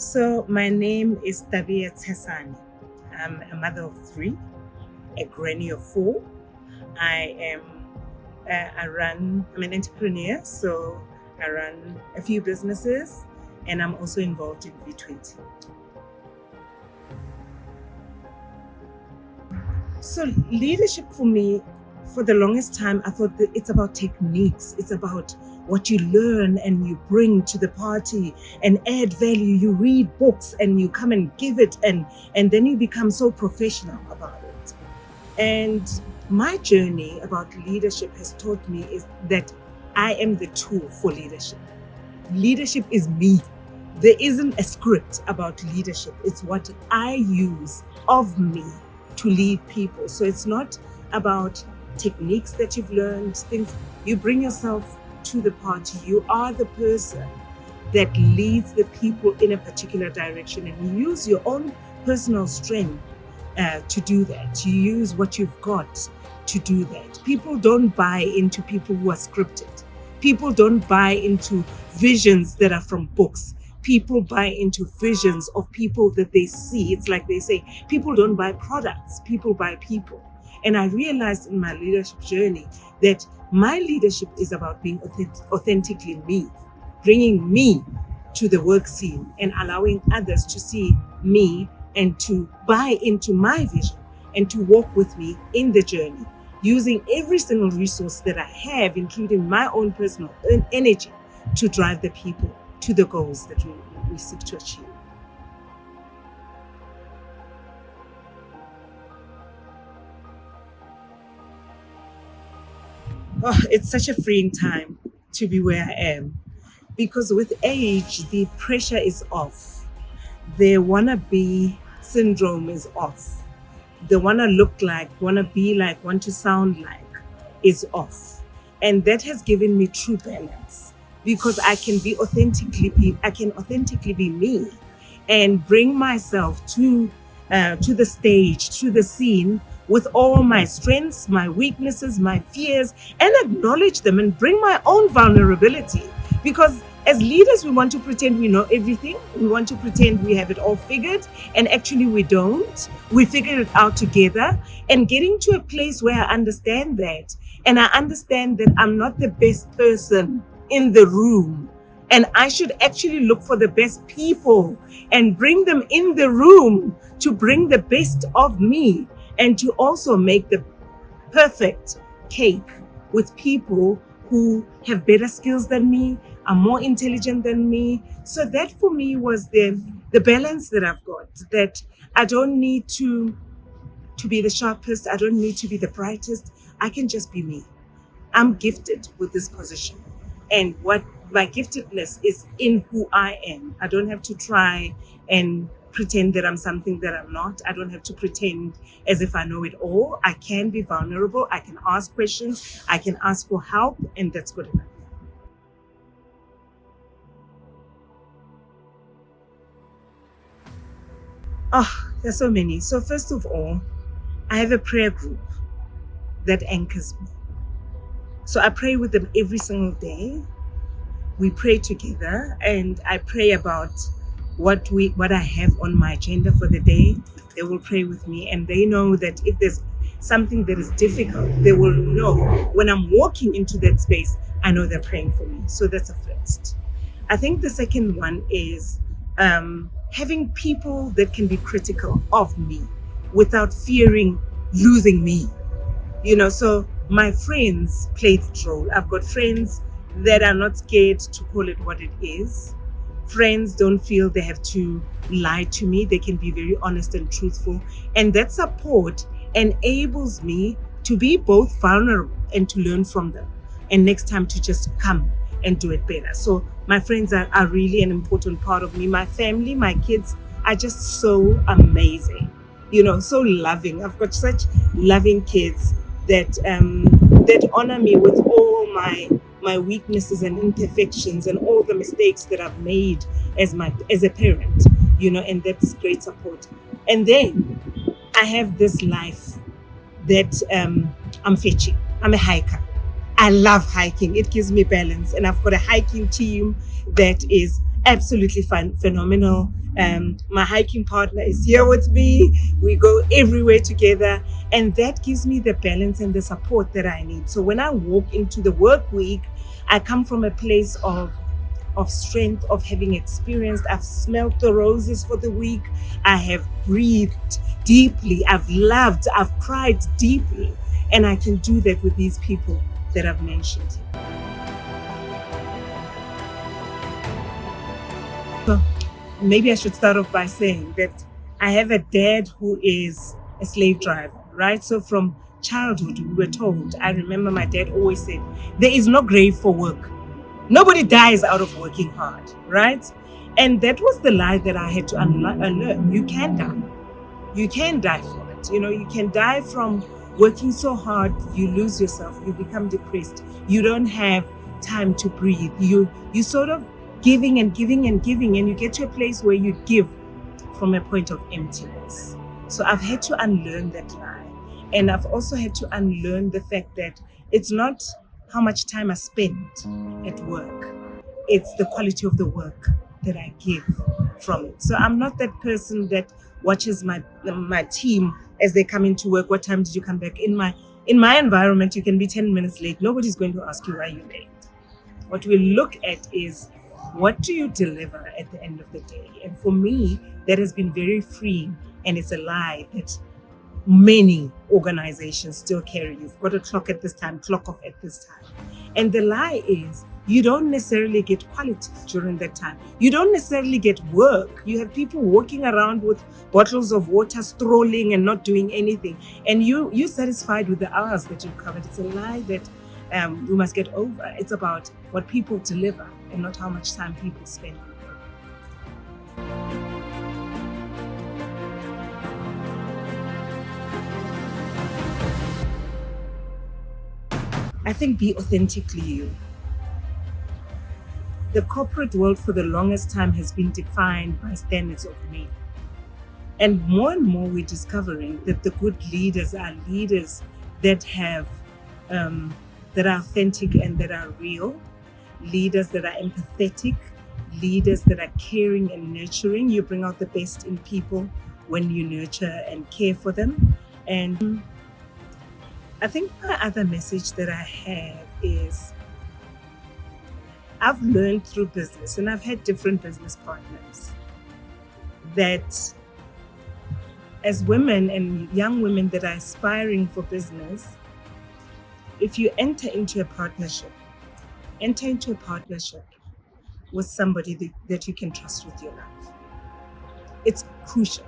So my name is Tabea Tshesane. I'm a mother of three, a granny of four. I am, I'm an entrepreneur, so I run a few businesses and I'm also involved in V20. So leadership for me, for the longest time, I thought that it's about techniques. It's about what you learn and you bring to the party and add value. You read books and you come and give it and then you become so professional about it. And my journey about leadership has taught me is that I am the tool for leadership. Leadership is me. There isn't a script about leadership. It's what I use of me to lead people. So it's not about techniques that you've learned, things. You bring yourself to the party. You are the person that leads the people in a particular direction, and you use your own personal strength to do that. You use what you've got to do that. People don't buy into people who are scripted. People don't buy into visions that are from books. People buy into visions of people that they see. It's like they say, people don't buy products, people buy people. And I realized in my leadership journey that my leadership is about being authentically me, bringing me to the work scene and allowing others to see me and to buy into my vision and to walk with me in the journey, using every single resource that I have, including my own personal energy, to drive the people to the goals that we seek to achieve. Oh, it's such a freeing time to be where I am, because with age, the pressure is off. The wanna-be syndrome is off. The wanna look like, wanna be like, want to sound like is off. And that has given me true balance, because I can authentically be me and bring myself to the stage, to the scene, with all my strengths, my weaknesses, my fears, and acknowledge them and bring my own vulnerability. Because as leaders, we want to pretend we know everything. We want to pretend we have it all figured, and actually we don't. We figure it out together, and getting to a place where I understand that, and I understand that I'm not the best person in the room, and I should actually look for the best people and bring them in the room to bring the best of me, and to also make the perfect cake with people who have better skills than me, are more intelligent than me. So that for me was the balance that I've got, that I don't need to be the sharpest, I don't need to be the brightest, I can just be me. I'm gifted with this position, and what my giftedness is in who I am. I don't have to try and pretend that I'm something that I'm not. I don't have to pretend as if I know it all. I can be vulnerable. I can ask questions. I can ask for help, and that's good enough. Oh, there's so many. So first of all, I have a prayer group that anchors me. So I pray with them every single day. We pray together, and I pray about what I have on my agenda for the day. They will pray with me, and they know that if there's something that is difficult, they will know when I'm walking into that space, I know they're praying for me. So that's a first. I think the second one is having people that can be critical of me without fearing losing me. So my friends play that role. I've got friends that are not scared to call it what it is. Friends don't feel they have to lie to me. They can be very honest and truthful. And that support enables me to be both vulnerable and to learn from them. And next time to just come and do it better. So my friends are really an important part of me. My family, my kids are just so amazing. So loving. I've got such loving kids that honor me with all my weaknesses and imperfections and all the mistakes that I've made as a parent, and that's great support. And then I have this life that I'm fetching. I'm a hiker. I love hiking. It gives me balance. And I've got a hiking team that is absolutely phenomenal. My hiking partner is here with me. We go everywhere together, and that gives me the balance and the support that I need. So when I walk into the work week, I come from a place of strength, of having experienced. I've smelled the roses for the week. I have breathed deeply. I've loved. I've cried deeply, and I can do that with these people that I've mentioned here. So maybe I should start off by saying that I have a dad who is a slave driver, right? So from childhood, we were told, I remember my dad always said, there is no grave for work. Nobody dies out of working hard, right? And that was the lie that I had to unlearn. You can die. You can die from it. You can die from working so hard, you lose yourself, you become depressed. You don't have time to breathe. You sort of giving and giving and giving, and you get to a place where you give from a point of emptiness. So I've had to unlearn that lie. And I've also had to unlearn the fact that it's not how much time I spend at work. It's the quality of the work that I give from it. So I'm not that person that watches my team as they come into work. What time did you come back? In my environment, you can be 10 minutes late. Nobody's going to ask you why you're late. What we look at is, what do you deliver at the end of the day? And for me, that has been very freeing. And it's a lie that many organizations still carry. You've got to clock at this time, clock off at this time. And the lie is, you don't necessarily get quality during that time. You don't necessarily get work. You have people walking around with bottles of water, strolling and not doing anything. And you're satisfied with the hours that you've covered. It's a lie that we must get over. It's about what people deliver and not how much time people spend. I think be authentically you. The corporate world for the longest time has been defined by standards of me. And more we're discovering that the good leaders are leaders that have that are authentic and that are real, leaders that are empathetic, leaders that are caring and nurturing. You bring out the best in people when you nurture and care for them. And I think my other message that I have is, I've learned through business, and I've had different business partners, that as women and young women that are aspiring for business, if you enter into a partnership with somebody that you can trust with your life. It's crucial,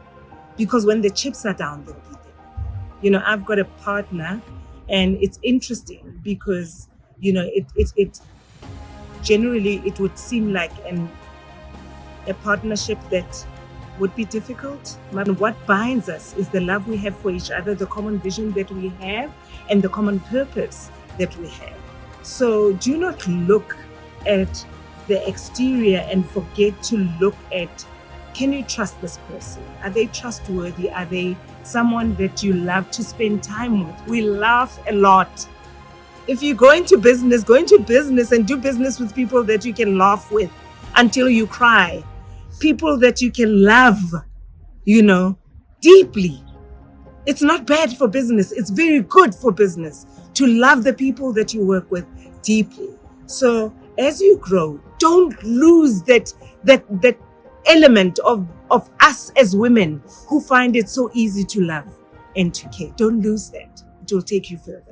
because when the chips are down, they'll be there. I've got a partner, and it's interesting because, it generally, it would seem like a partnership that would be difficult. But what binds us is the love we have for each other, the common vision that we have, and the common purpose that we have. So do not look at the exterior and forget to look at, can you trust this person? Are they trustworthy? Are they someone that you love to spend time with? We laugh a lot. If you go into business and do business with people that you can laugh with until you cry. People that you can love, deeply. It's not bad for business. It's very good for business to love the people that you work with deeply. So as you grow, don't lose that element of us as women who find it so easy to love and to care. Don't lose that. It will take you further.